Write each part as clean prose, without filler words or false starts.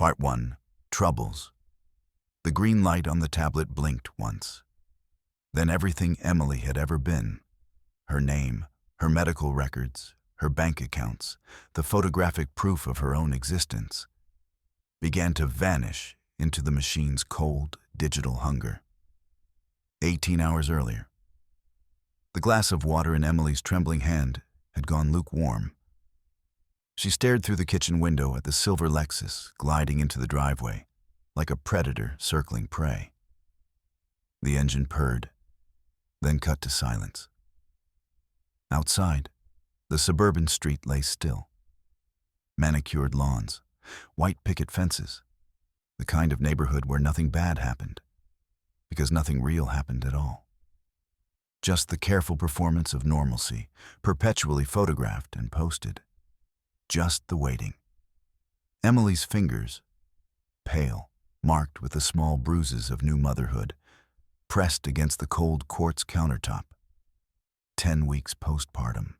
Part 1. Troubles. The green light on the tablet blinked once. Then everything Emily had ever been, her name, her medical records, her bank accounts, the photographic proof of her own existence, began to vanish into the machine's cold, digital hunger. 18 hours earlier. The glass of water in Emily's trembling hand had gone lukewarm. She stared through the kitchen window at the silver Lexus gliding into the driveway, like a predator circling prey. The engine purred, then cut to silence. Outside, the suburban street lay still. Manicured lawns, white picket fences, the kind of neighborhood where nothing bad happened, because nothing real happened at all. Just the careful performance of normalcy, perpetually photographed and posted. Just the waiting. Emily's fingers, pale, marked with the small bruises of new motherhood, pressed against the cold quartz countertop. 10 weeks postpartum.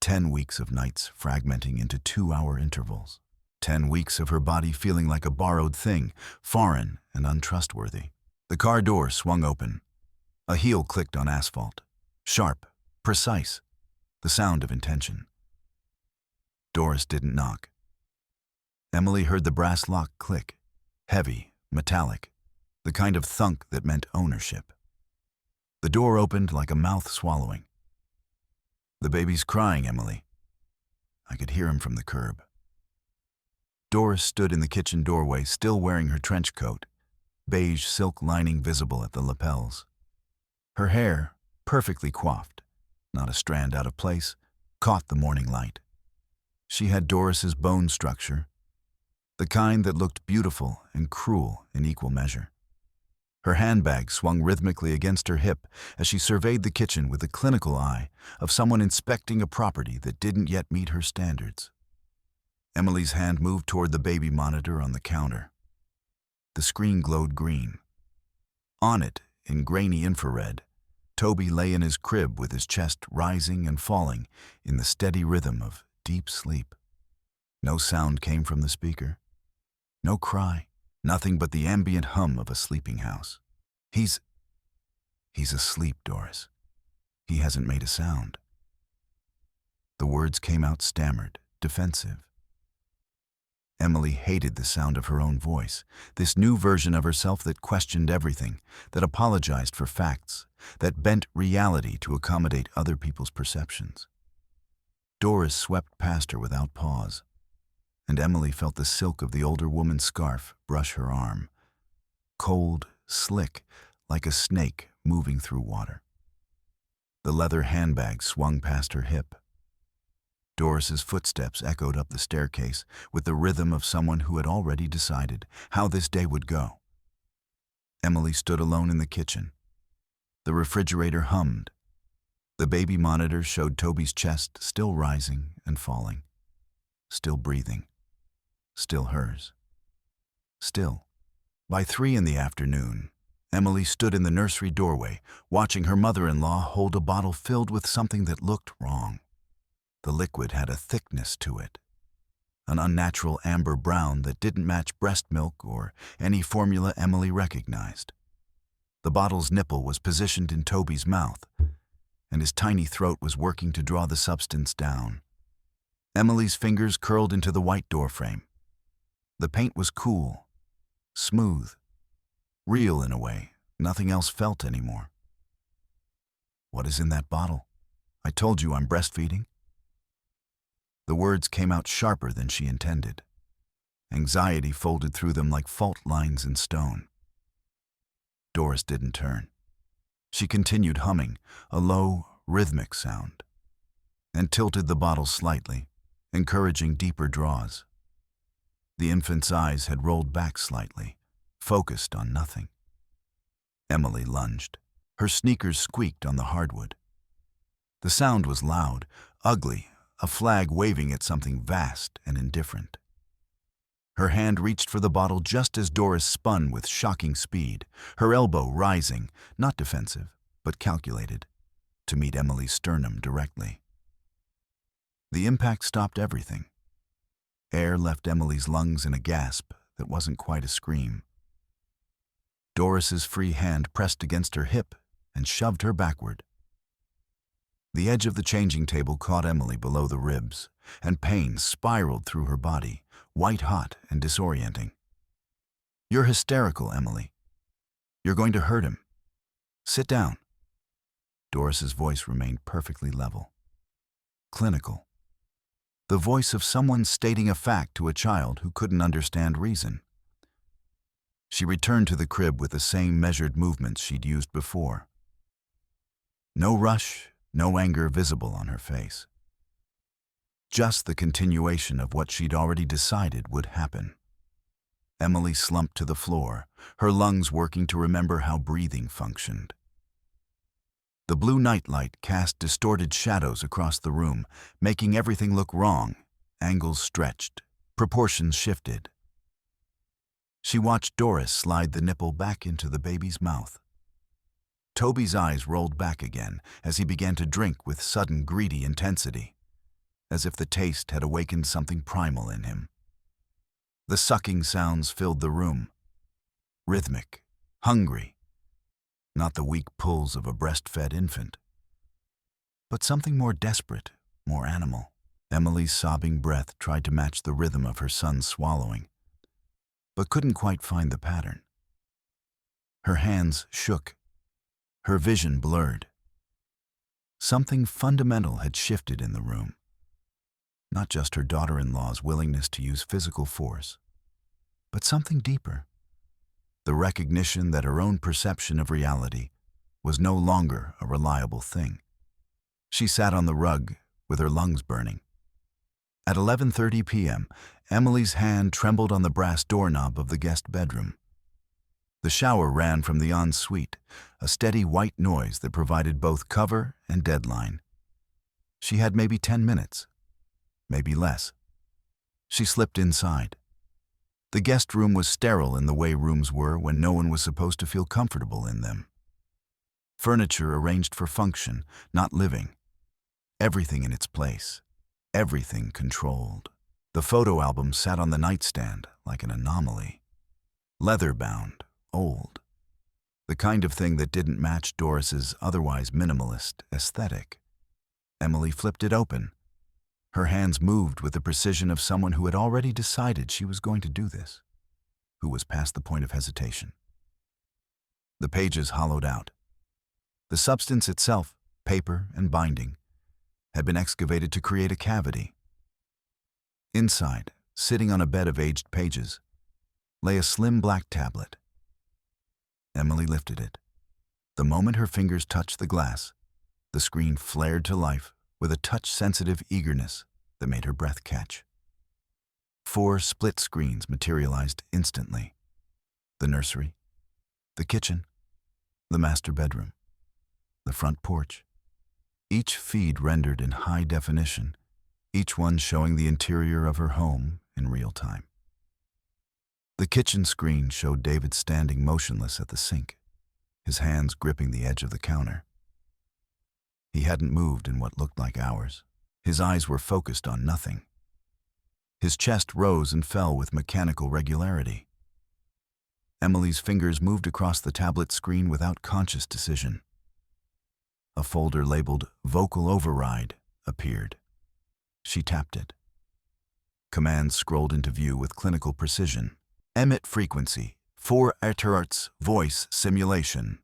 10 weeks of nights fragmenting into 2-hour intervals. 10 weeks of her body feeling like a borrowed thing, foreign and untrustworthy. The car door swung open. A heel clicked on asphalt. Sharp, precise, the sound of intention. Doris didn't knock. Emily heard the brass lock click, heavy, metallic, the kind of thunk that meant ownership. The door opened like a mouth swallowing. "The baby's crying, Emily." I could hear him from the curb. Doris stood in the kitchen doorway, still wearing her trench coat, beige silk lining visible at the lapels. Her hair, perfectly coiffed, not a strand out of place, caught the morning light. She had Doris's bone structure, the kind that looked beautiful and cruel in equal measure. Her handbag swung rhythmically against her hip as she surveyed the kitchen with the clinical eye of someone inspecting a property that didn't yet meet her standards. Emily's hand moved toward the baby monitor on the counter. The screen glowed green. On it, in grainy infrared, Toby lay in his crib with his chest rising and falling in the steady rhythm of deep sleep. No sound came from the speaker. No cry. Nothing but the ambient hum of a sleeping house. He's asleep, Doris. He hasn't made a sound. The words came out stammered, defensive. Emily hated the sound of her own voice, this new version of herself that questioned everything, that apologized for facts, that bent reality to accommodate other people's perceptions. Doris swept past her without pause, and Emily felt the silk of the older woman's scarf brush her arm, cold, slick, like a snake moving through water. The leather handbag swung past her hip. Doris's footsteps echoed up the staircase with the rhythm of someone who had already decided how this day would go. Emily stood alone in the kitchen. The refrigerator hummed. The baby monitor showed Toby's chest still rising and falling, still breathing, still hers. Still. By 3 in the afternoon, Emily stood in the nursery doorway, watching her mother-in-law hold a bottle filled with something that looked wrong. The liquid had a thickness to it, an unnatural amber brown that didn't match breast milk or any formula Emily recognized. The bottle's nipple was positioned in Toby's mouth, and his tiny throat was working to draw the substance down. Emily's fingers curled into the white doorframe. The paint was cool, smooth, real in a way nothing else felt anymore. "What is in that bottle? I told you I'm breastfeeding." The words came out sharper than she intended. Anxiety folded through them like fault lines in stone. Doris didn't turn. She continued humming, a low, rhythmic sound, and tilted the bottle slightly, encouraging deeper draws. The infant's eyes had rolled back slightly, focused on nothing. Emily lunged. Her sneakers squeaked on the hardwood. The sound was loud, ugly, a flag waving at something vast and indifferent. Her hand reached for the bottle just as Doris spun with shocking speed, her elbow rising, not defensive, but calculated, to meet Emily's sternum directly. The impact stopped everything. Air left Emily's lungs in a gasp that wasn't quite a scream. Doris's free hand pressed against her hip and shoved her backward. The edge of the changing table caught Emily below the ribs, and pain spiraled through her body, white-hot and disorienting. "You're hysterical, Emily. You're going to hurt him. Sit down." Doris's voice remained perfectly level. Clinical. The voice of someone stating a fact to a child who couldn't understand reason. She returned to the crib with the same measured movements she'd used before. No rush, no anger visible on her face. Just the continuation of what she'd already decided would happen. Emily slumped to the floor, her lungs working to remember how breathing functioned. The blue nightlight cast distorted shadows across the room, making everything look wrong, angles stretched, proportions shifted. She watched Doris slide the nipple back into the baby's mouth. Toby's eyes rolled back again as he began to drink with sudden greedy intensity, as if the taste had awakened something primal in him. The sucking sounds filled the room. Rhythmic, hungry. Not the weak pulls of a breastfed infant, but something more desperate, more animal. Emily's sobbing breath tried to match the rhythm of her son's swallowing, but couldn't quite find the pattern. Her hands shook, her vision blurred. Something fundamental had shifted in the room. Not just her daughter-in-law's willingness to use physical force, but something deeper. The recognition that her own perception of reality was no longer a reliable thing. She sat on the rug with her lungs burning. At 11:30 p.m., Emily's hand trembled on the brass doorknob of the guest bedroom. The shower ran from the ensuite, a steady white noise that provided both cover and deadline. She had maybe 10 minutes, maybe less. She slipped inside. The guest room was sterile in the way rooms were when no one was supposed to feel comfortable in them. Furniture arranged for function, not living. Everything in its place. Everything controlled. The photo album sat on the nightstand like an anomaly. Leather-bound, old. The kind of thing that didn't match Doris's otherwise minimalist aesthetic. Emily flipped it open. Her hands moved with the precision of someone who had already decided she was going to do this, who was past the point of hesitation. The pages hollowed out. The substance itself, paper and binding, had been excavated to create a cavity. Inside, sitting on a bed of aged pages, lay a slim black tablet. Emily lifted it. The moment her fingers touched the glass, the screen flared to life with a touch-sensitive eagerness that made her breath catch. 4 split screens materialized instantly. The nursery, the kitchen, the master bedroom, the front porch. Each feed rendered in high definition, each one showing the interior of her home in real time. The kitchen screen showed David standing motionless at the sink, his hands gripping the edge of the counter. He hadn't moved in what looked like hours. His eyes were focused on nothing. His chest rose and fell with mechanical regularity. Emily's fingers moved across the tablet screen without conscious decision. A folder labeled Vocal Override appeared. She tapped it. Commands scrolled into view with clinical precision. Emit frequency, 4 Hertz voice simulation.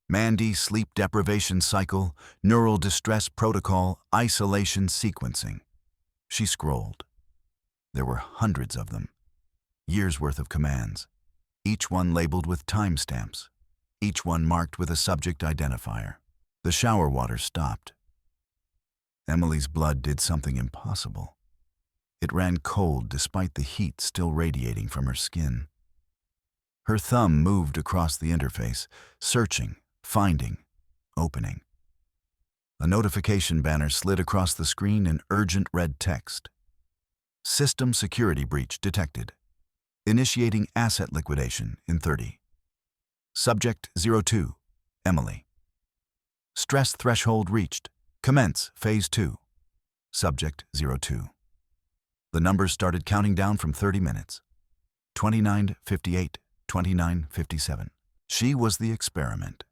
Mandy sleep deprivation cycle, neural distress protocol, isolation sequencing. She scrolled. There were hundreds of them. Years' worth of commands. Each one labeled with timestamps. Each one marked with a subject identifier. The shower water stopped. Emily's blood did something impossible. It ran cold despite the heat still radiating from her skin. Her thumb moved across the interface, searching, finding, opening. A notification banner slid across the screen in urgent red text. System security breach detected. Initiating asset liquidation in 30. Subject 02, Emily. Stress threshold reached. Commence phase 2. Subject 02. The numbers started counting down from 30 minutes. 29:58, 29:57. She was the experiment.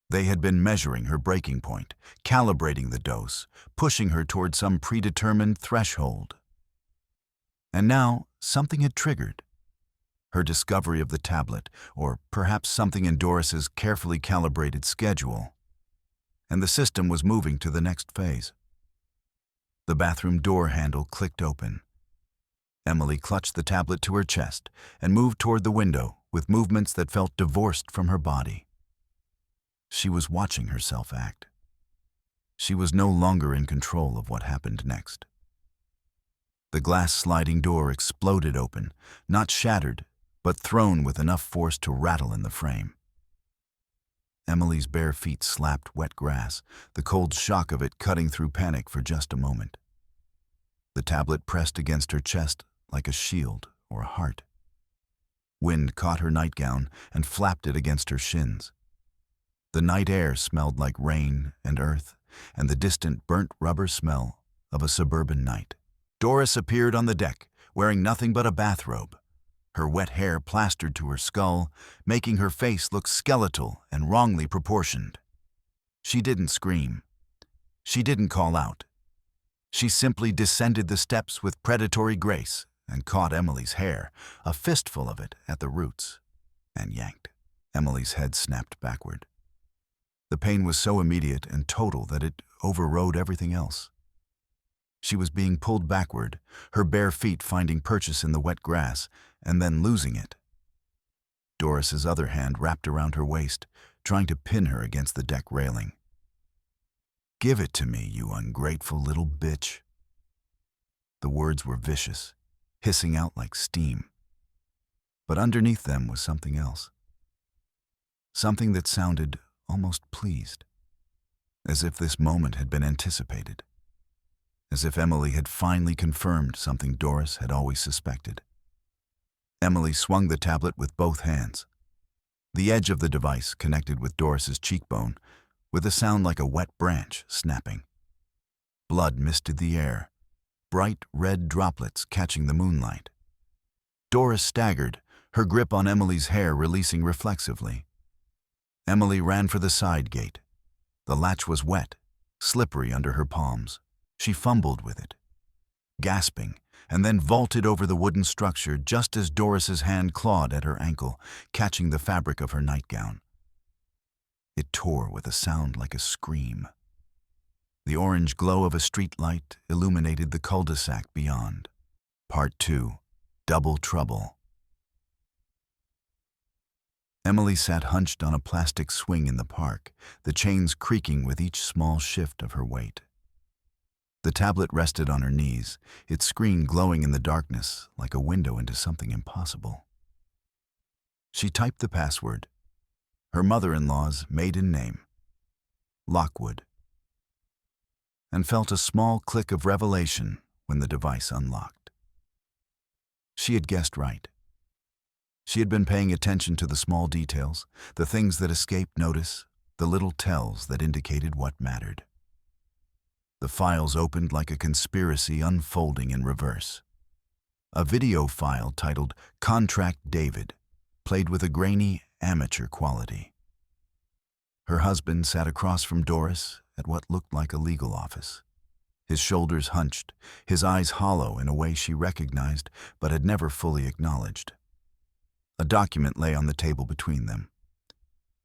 They had been measuring her breaking point, calibrating the dose, pushing her toward some predetermined threshold. And now, something had triggered. Her discovery of the tablet, or perhaps something in Doris's carefully calibrated schedule. And the system was moving to the next phase. The bathroom door handle clicked open. Emily clutched the tablet to her chest and moved toward the window with movements that felt divorced from her body. She was watching herself act. She was no longer in control of what happened next. The glass sliding door exploded open, not shattered, but thrown with enough force to rattle in the frame. Emily's bare feet slapped wet grass, the cold shock of it cutting through panic for just a moment. The tablet pressed against her chest like a shield or a heart. Wind caught her nightgown and flapped it against her shins. The night air smelled like rain and earth and the distant burnt rubber smell of a suburban night. Doris appeared on the deck, wearing nothing but a bathrobe, her wet hair plastered to her skull, making her face look skeletal and wrongly proportioned. She didn't scream. She didn't call out. She simply descended the steps with predatory grace and caught Emily's hair, a fistful of it at the roots, and yanked. Emily's head snapped backward. The pain was so immediate and total that it overrode everything else. She was being pulled backward, her bare feet finding purchase in the wet grass, and then losing it. Doris's other hand wrapped around her waist, trying to pin her against the deck railing. "Give it to me, you ungrateful little bitch." The words were vicious, hissing out like steam. But underneath them was something else. Something that sounded almost pleased, as if this moment had been anticipated, as if Emily had finally confirmed something Doris had always suspected. Emily swung the tablet with both hands. The edge of the device connected with Doris's cheekbone, with a sound like a wet branch snapping. Blood misted the air, bright red droplets catching the moonlight. Doris staggered, her grip on Emily's hair releasing reflexively. Emily ran for the side gate. The latch was wet, slippery under her palms. She fumbled with it, gasping, and then vaulted over the wooden structure just as Doris's hand clawed at her ankle, catching the fabric of her nightgown. It tore with a sound like a scream. The orange glow of a streetlight illuminated the cul-de-sac beyond. Part 2. Double Trouble. Emily sat hunched on a plastic swing in the park, the chains creaking with each small shift of her weight. The tablet rested on her knees, its screen glowing in the darkness like a window into something impossible. She typed the password, her mother-in-law's maiden name, Lockwood, and felt a small click of revelation when the device unlocked. She had guessed right. She had been paying attention to the small details, the things that escaped notice, the little tells that indicated what mattered. The files opened like a conspiracy unfolding in reverse. A video file titled Contract David played with a grainy, amateur quality. Her husband sat across from Doris at what looked like a legal office. His shoulders hunched, his eyes hollow in a way she recognized but had never fully acknowledged. A document lay on the table between them.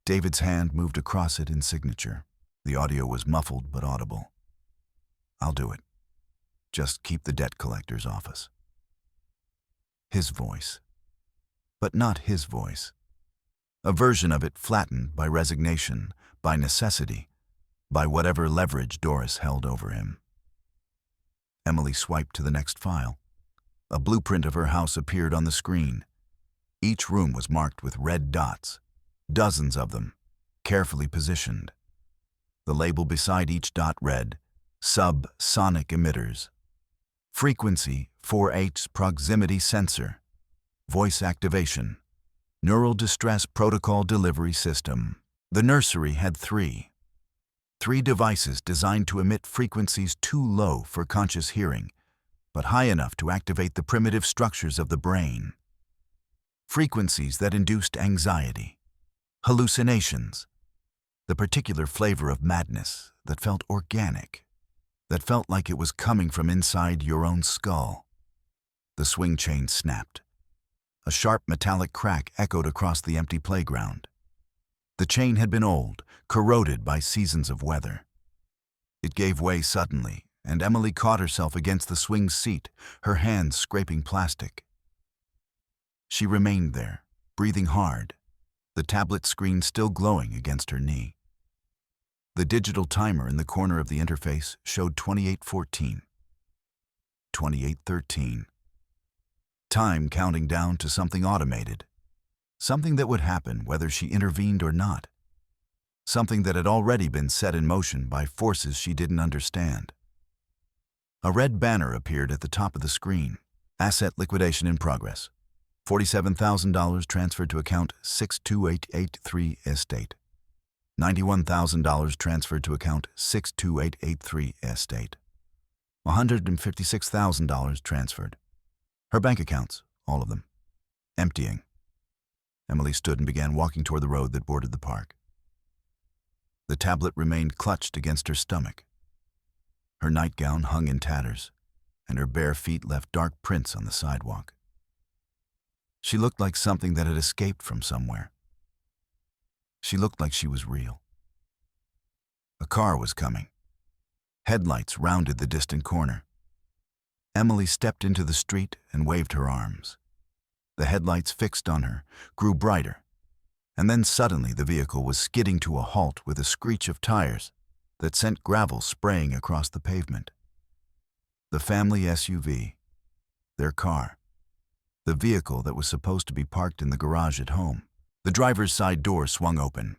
David's hand moved across it in signature. The audio was muffled but audible. "I'll do it. Just keep the debt collector's office." His voice. But not his voice. A version of it flattened by resignation, by necessity, by whatever leverage Doris held over him. Emily swiped to the next file. A blueprint of her house appeared on the screen. Each room was marked with red dots, dozens of them, carefully positioned. The label beside each dot read, Sub-sonic emitters. Frequency 4H proximity sensor. Voice activation. Neural distress protocol delivery system. The nursery had three devices designed to emit frequencies too low for conscious hearing, but high enough to activate the primitive structures of the brain. frequencies that induced anxiety, hallucinations, the particular flavor of madness that felt organic, that felt like it was coming from inside your own skull. The swing chain snapped. A sharp metallic crack echoed across the empty playground. The chain had been old, corroded by seasons of weather. It gave way suddenly, and Emily caught herself against the swing seat, her hands scraping plastic. She remained there, breathing hard, the tablet screen still glowing against her knee. The digital timer in the corner of the interface showed 28:14. 28:13. Time counting down to something automated. Something that would happen whether she intervened or not. Something that had already been set in motion by forces she didn't understand. A red banner appeared at the top of the screen. Asset liquidation in progress. $47,000 transferred to account 62883 estate. $91,000 transferred to account 62883 estate. $156,000 transferred. Her bank accounts, all of them, emptying. Emily stood and began walking toward the road that bordered the park. The tablet remained clutched against her stomach. Her nightgown hung in tatters, and her bare feet left dark prints on the sidewalk. She looked like something that had escaped from somewhere. She looked like she was real. A car was coming. Headlights rounded the distant corner. Emily stepped into the street and waved her arms. The headlights fixed on her, grew brighter, and then suddenly the vehicle was skidding to a halt with a screech of tires that sent gravel spraying across the pavement. The family SUV, their car, the vehicle that was supposed to be parked in the garage at home. The driver's side door swung open.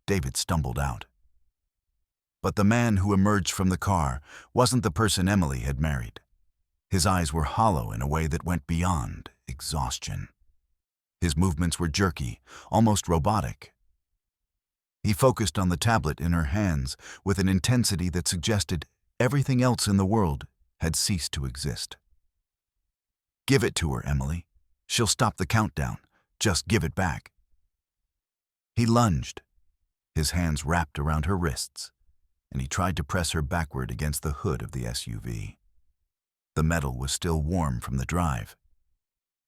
David stumbled out. But the man who emerged from the car wasn't the person Emily had married. His eyes were hollow in a way that went beyond exhaustion. His movements were jerky, almost robotic. He focused on the tablet in her hands with an intensity that suggested everything else in the world had ceased to exist. "Give it to her, Emily. She'll stop the countdown. Just give it back." He lunged, his hands wrapped around her wrists, and he tried to press her backward against the hood of the SUV. The metal was still warm from the drive.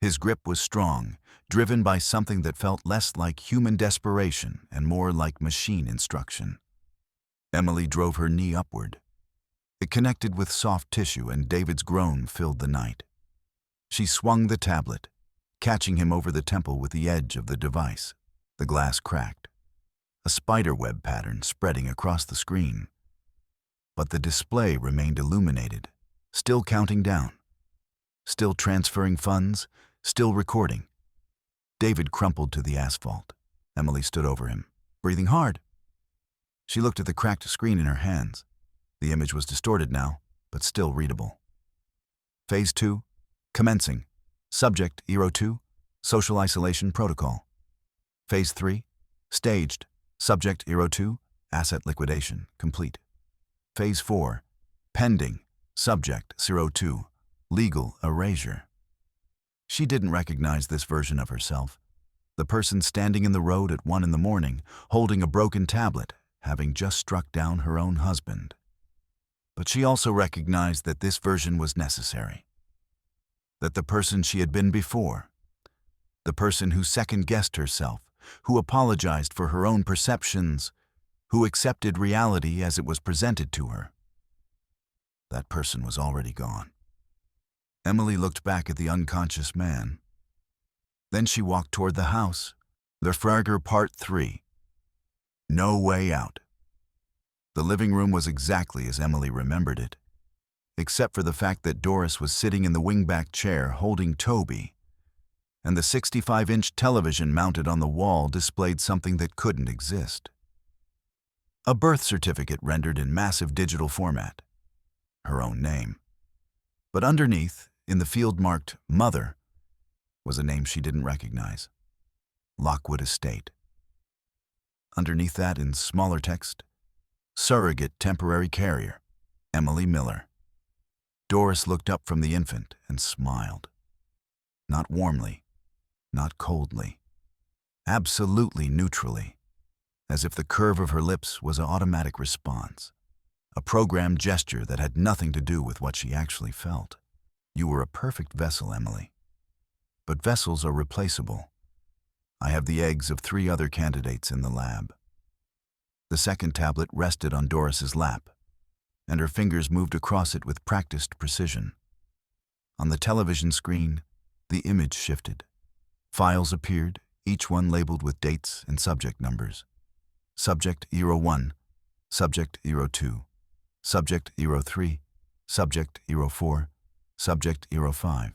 His grip was strong, driven by something that felt less like human desperation and more like machine instruction. Emily drove her knee upward. It connected with soft tissue, and David's groan filled the night. She swung the tablet, catching him over the temple with the edge of the device. The glass cracked, a spiderweb pattern spreading across the screen. But the display remained illuminated, still counting down, still transferring funds, still recording. David crumpled to the asphalt. Emily stood over him, breathing hard. She looked at the cracked screen in her hands. The image was distorted now, but still readable. Phase 2, commencing. Subject, Eero 2, social isolation protocol. Phase 3, staged. Subject, Eero 2, asset liquidation, complete. Phase 4, pending. Subject, Zero 2, legal erasure. She didn't recognize this version of herself. The person standing in the road at 1 a.m, holding a broken tablet, having just struck down her own husband. But she also recognized that this version was necessary. That the person she had been before, the person who second-guessed herself, who apologized for her own perceptions, who accepted reality as it was presented to her, that person was already gone. Emily looked back at the unconscious man. Then she walked toward the house. Le Fragger Part 3. No way out. The living room was exactly as Emily remembered it, except for the fact that Doris was sitting in the wingback chair holding Toby, and the 65-inch television mounted on the wall displayed something that couldn't exist. A birth certificate rendered in massive digital format. Her own name. But underneath, in the field marked Mother, was a name she didn't recognize. Lockwood Estate. Underneath that, in smaller text, Surrogate Temporary Carrier, Emily Miller. Doris looked up from the infant and smiled. Not warmly, not coldly. Absolutely neutrally, as if the curve of her lips was an automatic response, a programmed gesture that had nothing to do with what she actually felt. You were a perfect vessel, Emily. But vessels are replaceable. I have the eggs of 3 other candidates in the lab. The second tablet rested on Doris's lap, and her fingers moved across it with practiced precision. On the television screen, the image shifted. Files appeared, each one labeled with dates and subject numbers. Subject 01, Subject 02, Subject 03, Subject 04, Subject 05.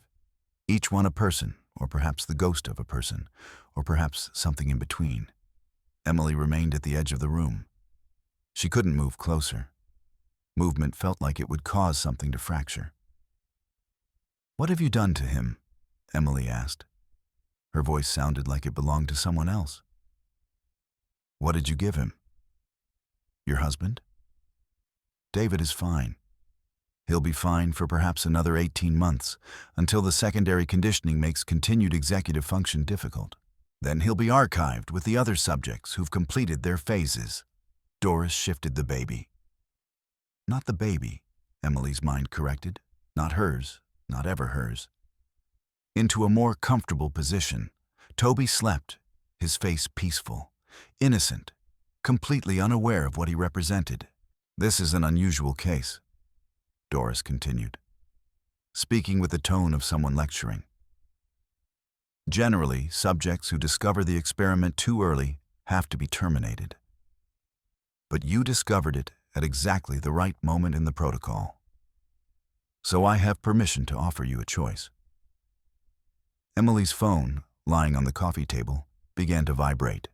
Each one a person, or perhaps the ghost of a person, or perhaps something in between. Emily remained at the edge of the room. She couldn't move closer. Movement felt like it would cause something to fracture. "What have you done to him?" Emily asked. Her voice sounded like it belonged to someone else. "What did you give him?" "Your husband?" "David is fine. He'll be fine for perhaps another 18 months, until the secondary conditioning makes continued executive function difficult. Then he'll be archived with the other subjects who've completed their phases." Doris shifted the baby. "Not the baby," Emily's mind corrected. "Not hers, not ever hers." Into a more comfortable position, Toby slept, his face peaceful, innocent, completely unaware of what he represented. "This is an unusual case," Doris continued, speaking with the tone of someone lecturing. "Generally, subjects who discover the experiment too early have to be terminated. But you discovered it at exactly the right moment in the protocol. So I have permission to offer you a choice." Emily's phone, lying on the coffee table, began to vibrate.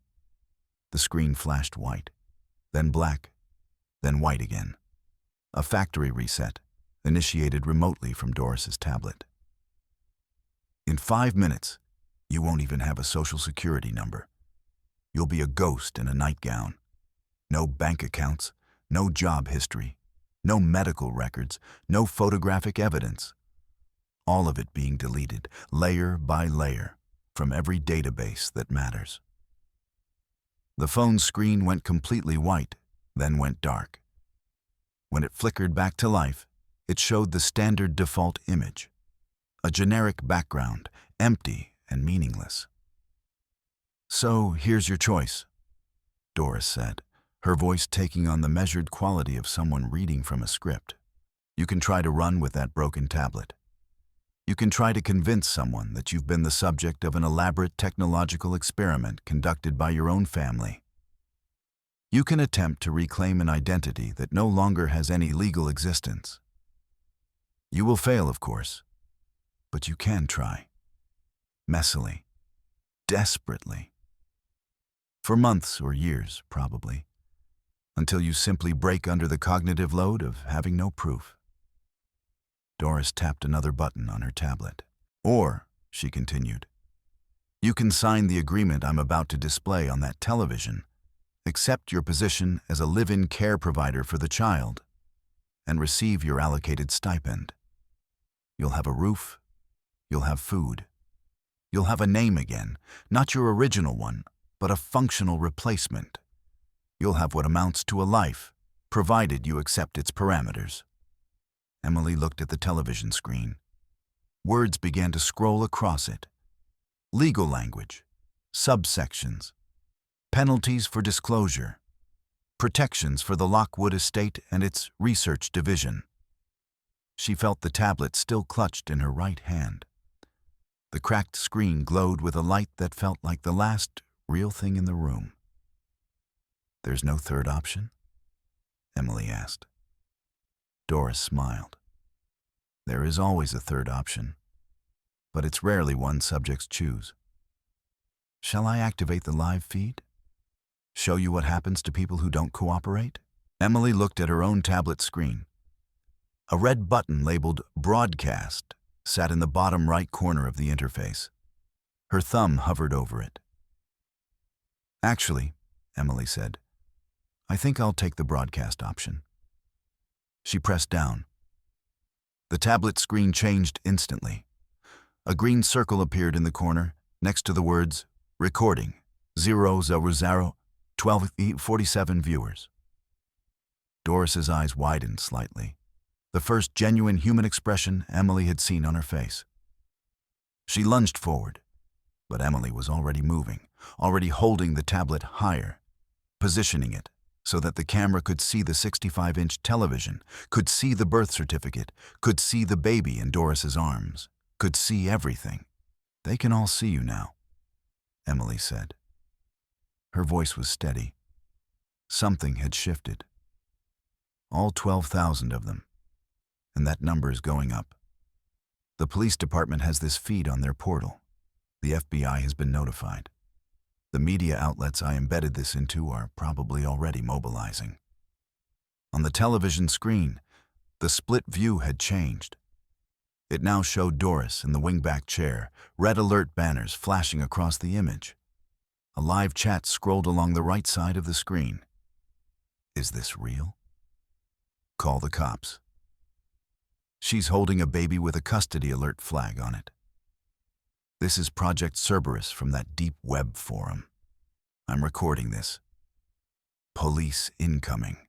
The screen flashed white, then black, then white again. A factory reset, initiated remotely from Doris's tablet. "In 5 minutes, you won't even have a social security number. You'll be a ghost in a nightgown. No bank accounts, no job history, no medical records, no photographic evidence. All of it being deleted, layer by layer, from every database that matters." The phone screen went completely white, then went dark. When it flickered back to life, it showed the standard default image, a generic background, empty and meaningless. "So here's your choice," Doris said, her voice taking on the measured quality of someone reading from a script. "You can try to run with that broken tablet. You can try to convince someone that you've been the subject of an elaborate technological experiment conducted by your own family. You can attempt to reclaim an identity that no longer has any legal existence. You will fail, of course, but you can try. Messily, desperately. For months or years, probably, until you simply break under the cognitive load of having no proof." Doris tapped another button on her tablet. "Or," she continued, "you can sign the agreement I'm about to display on that television, accept your position as a live-in care provider for the child, and receive your allocated stipend. You'll have a roof, you'll have food, you'll have a name again, not your original one, but a functional replacement. You'll have what amounts to a life, provided you accept its parameters." Emily looked at the television screen. Words began to scroll across it. Legal language, subsections, penalties for disclosure, protections for the Lockwood estate and its research division. She felt the tablet still clutched in her right hand. The cracked screen glowed with a light that felt like the last real thing in the room. "There's no third option?" Emily asked. Doris smiled. "There is always a third option, but it's rarely one subjects choose. Shall I activate the live feed? Show you what happens to people who don't cooperate?" Emily looked at her own tablet screen. A red button labeled Broadcast sat in the bottom right corner of the interface. Her thumb hovered over it. "Actually," Emily said, "I think I'll take the broadcast option." She pressed down. The tablet screen changed instantly. A green circle appeared in the corner, Next to the words, recording, 12:47 viewers. Doris's eyes widened slightly, the first genuine human expression Emily had seen on her face. She lunged forward, but Emily was already moving, already holding the tablet higher, positioning it so that the camera could see the 65-inch television, could see the birth certificate, could see the baby in Doris's arms, could see everything. "They can all see you now," Emily said. Her voice was steady. Something had shifted. All 12,000 of them. And that number is going up. The police department has this feed on their portal. The FBI has been notified. The media outlets I embedded this into are probably already mobilizing. On the television screen, the split view had changed. It now showed Doris in the wingback chair, red alert banners flashing across the image. A live chat scrolled along the right side of the screen. "Is this real? Call the cops. She's holding a baby with a custody alert flag on it. This is Project Cerberus from that deep web forum. I'm recording this. Police incoming."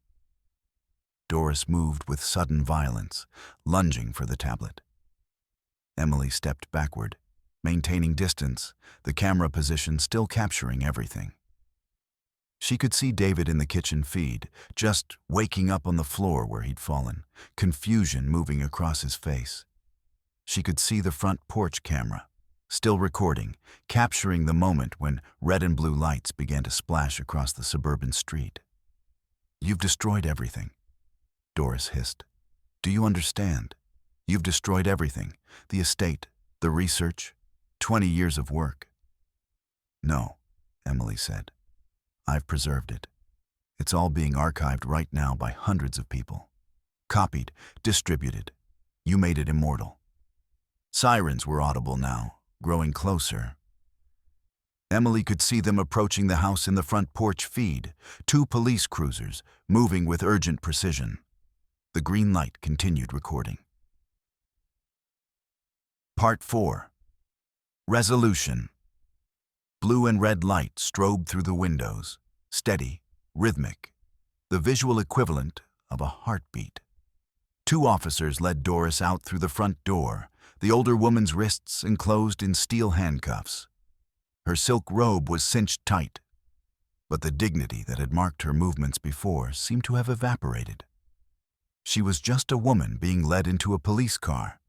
Doris moved with sudden violence, lunging for the tablet. Emily stepped backward, maintaining distance, the camera position still capturing everything. She could see David in the kitchen feed, just waking up on the floor where he'd fallen, confusion moving across his face. She could see the front porch camera, still recording, capturing the moment when red and blue lights began to splash across the suburban street. "You've destroyed everything," Doris hissed. "Do you understand? You've destroyed everything, the estate, the research, 20 years of work." "No," Emily said. "I've preserved it. It's all being archived right now by hundreds of people. Copied, distributed. You made it immortal." Sirens were audible now, growing closer. Emily could see them approaching the house in the front porch feed, 2 police cruisers, moving with urgent precision. The green light continued recording. Part 4. Resolution. Blue and red light strobed through the windows, steady, rhythmic, the visual equivalent of a heartbeat. 2 officers led Doris out through the front door, the older woman's wrists enclosed in steel handcuffs. Her silk robe was cinched tight, but the dignity that had marked her movements before seemed to have evaporated. She was just a woman being led into a police car.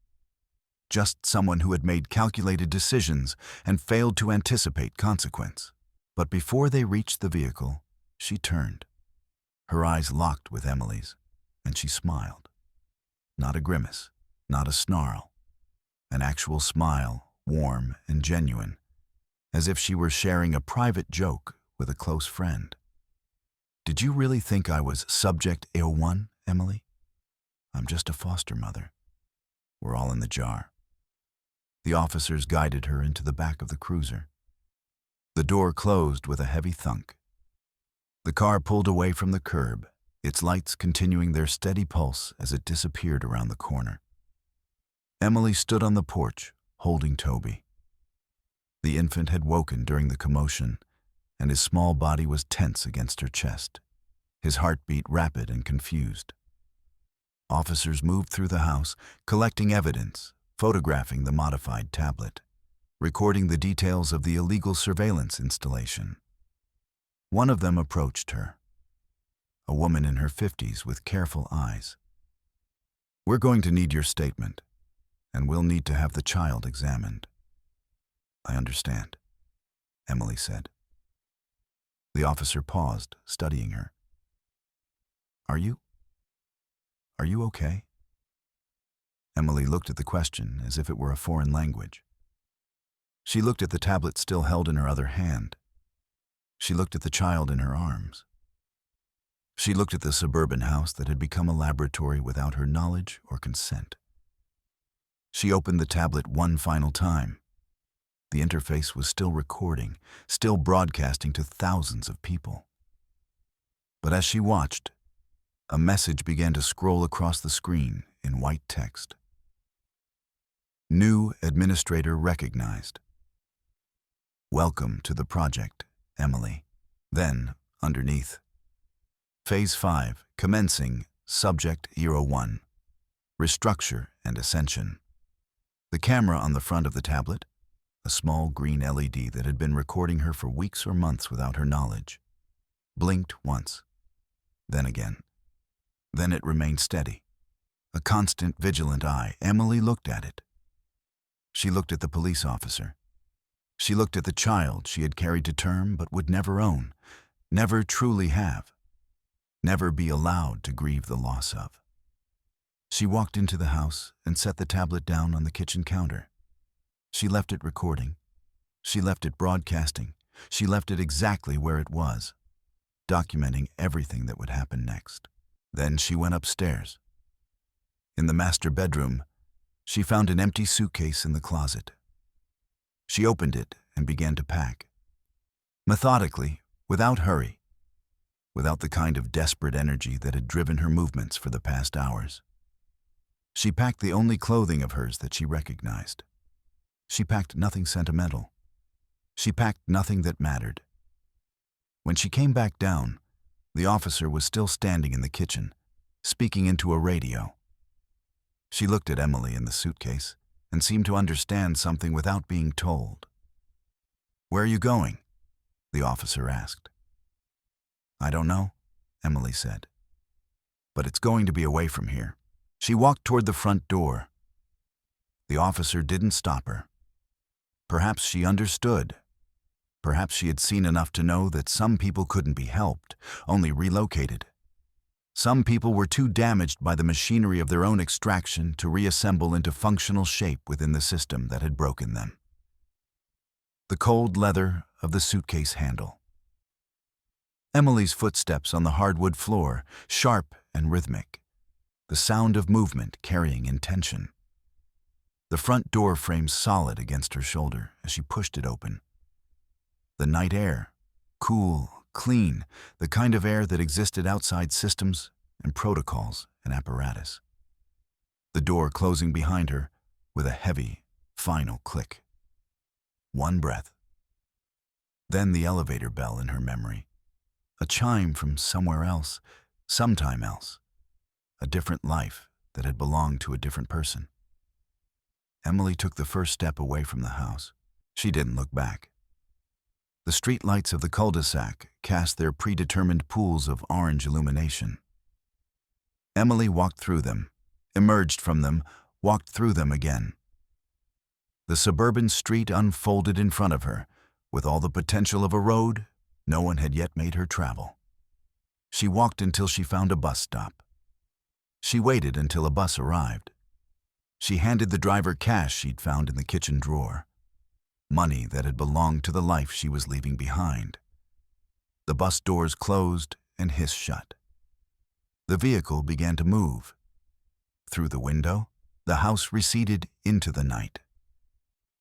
Just someone who had made calculated decisions and failed to anticipate consequence. But before they reached the vehicle, she turned. Her eyes locked with Emily's, and she smiled. Not a grimace, not a snarl. An actual smile, warm and genuine, as if she were sharing a private joke with a close friend. "Did you really think I was Subject A01, Emily? I'm just a foster mother. We're all in the jar." The officers guided her into the back of the cruiser. The door closed with a heavy thunk. The car pulled away from the curb, its lights continuing their steady pulse as it disappeared around the corner. Emily stood on the porch, holding Toby. The infant had woken during the commotion, and his small body was tense against her chest, his heartbeat rapid and confused. Officers moved through the house, collecting evidence, photographing the modified tablet, recording the details of the illegal surveillance installation. One of them approached her, a woman in her 50s with careful eyes. "We're going to need your statement, and we'll need to have the child examined." "I understand," Emily said. The officer paused, studying her. Are you okay?" Emily looked at the question as if it were a foreign language. She looked at the tablet still held in her other hand. She looked at the child in her arms. She looked at the suburban house that had become a laboratory without her knowledge or consent. She opened the tablet one final time. The interface was still recording, still broadcasting to thousands of people. But as she watched, a message began to scroll across the screen in white text. "New administrator recognized." Welcome to the project, Emily. Then, underneath. Phase 5, commencing, subject 01. Restructure and ascension. The camera on the front of the tablet, a small green LED that had been recording her for weeks or months without her knowledge, blinked once, then again. Then it remained steady. A constant, vigilant eye. Emily looked at it. She looked at the police officer. She looked at the child she had carried to term but would never own, never truly have, never be allowed to grieve the loss of. She walked into the house and set the tablet down on the kitchen counter. She left it recording. She left it broadcasting. She left it exactly where it was, documenting everything that would happen next. Then she went upstairs. In the master bedroom, she found an empty suitcase in the closet. She opened it and began to pack. Methodically, without hurry, without the kind of desperate energy that had driven her movements for the past hours. She packed the only clothing of hers that she recognized. She packed nothing sentimental. She packed nothing that mattered. When she came back down, the officer was still standing in the kitchen, speaking into a radio. She looked at Emily in the suitcase and seemed to understand something without being told. "Where are you going?" the officer asked. "I don't know," Emily said. "But it's going to be away from here." She walked toward the front door. The officer didn't stop her. Perhaps she understood. Perhaps she had seen enough to know that some people couldn't be helped, only relocated. Some people were too damaged by the machinery of their own extraction to reassemble into functional shape within the system that had broken them. The cold leather of the suitcase handle. Emily's footsteps on the hardwood floor, sharp and rhythmic. The sound of movement carrying intention. The front door framed solid against her shoulder as she pushed it open. The night air, cool, clean, the kind of air that existed outside systems and protocols and apparatus. The door closing behind her with a heavy, final click. One breath. Then the elevator bell in her memory. A chime from somewhere else, sometime else. A different life that had belonged to a different person. Emily took the first step away from the house. She didn't look back. The street lights of the cul-de-sac cast their predetermined pools of orange illumination. Emily walked through them, emerged from them, walked through them again. The suburban street unfolded in front of her, with all the potential of a road no one had yet made her travel. She walked until she found a bus stop. She waited until a bus arrived. She handed the driver cash she'd found in the kitchen drawer. Money that had belonged to the life she was leaving behind. The bus doors closed and hissed shut. The vehicle began to move. Through the window, the house receded into the night.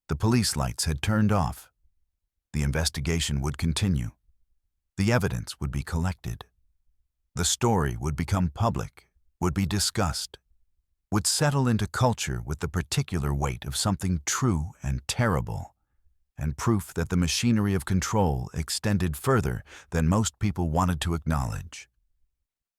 The police lights had turned off. The investigation would continue. The evidence would be collected. The story would become public, would be discussed, would settle into culture with the particular weight of something true and terrible, and proof that the machinery of control extended further than most people wanted to acknowledge.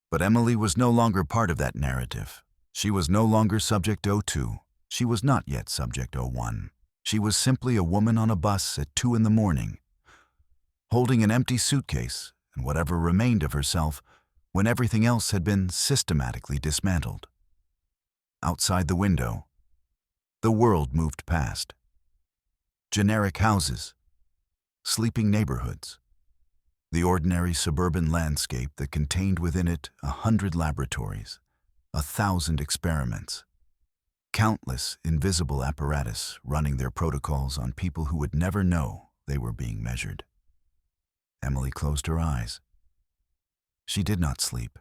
But Emily was no longer part of that narrative. She was no longer subject 02. She was not yet subject 01. She was simply a woman on a bus at 2 a.m, holding an empty suitcase and whatever remained of herself when everything else had been systematically dismantled. Outside the window, the world moved past. Generic houses, sleeping neighborhoods, the ordinary suburban landscape that contained within it 100 laboratories, 1,000 experiments, countless invisible apparatus running their protocols on people who would never know they were being measured. Emily closed her eyes. She did not sleep.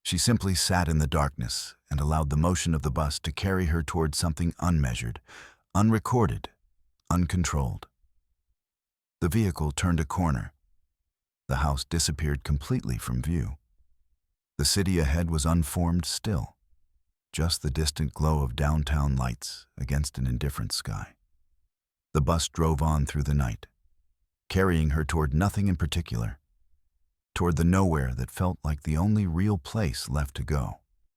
She simply sat in the darkness and allowed the motion of the bus to carry her toward something unmeasured, unrecorded, uncontrolled. The vehicle turned a corner. The house disappeared completely from view. The city ahead was unformed still, just the distant glow of downtown lights against an indifferent sky. The bus drove on through the night, carrying her toward nothing in particular, toward the nowhere that felt like the only real place left to go.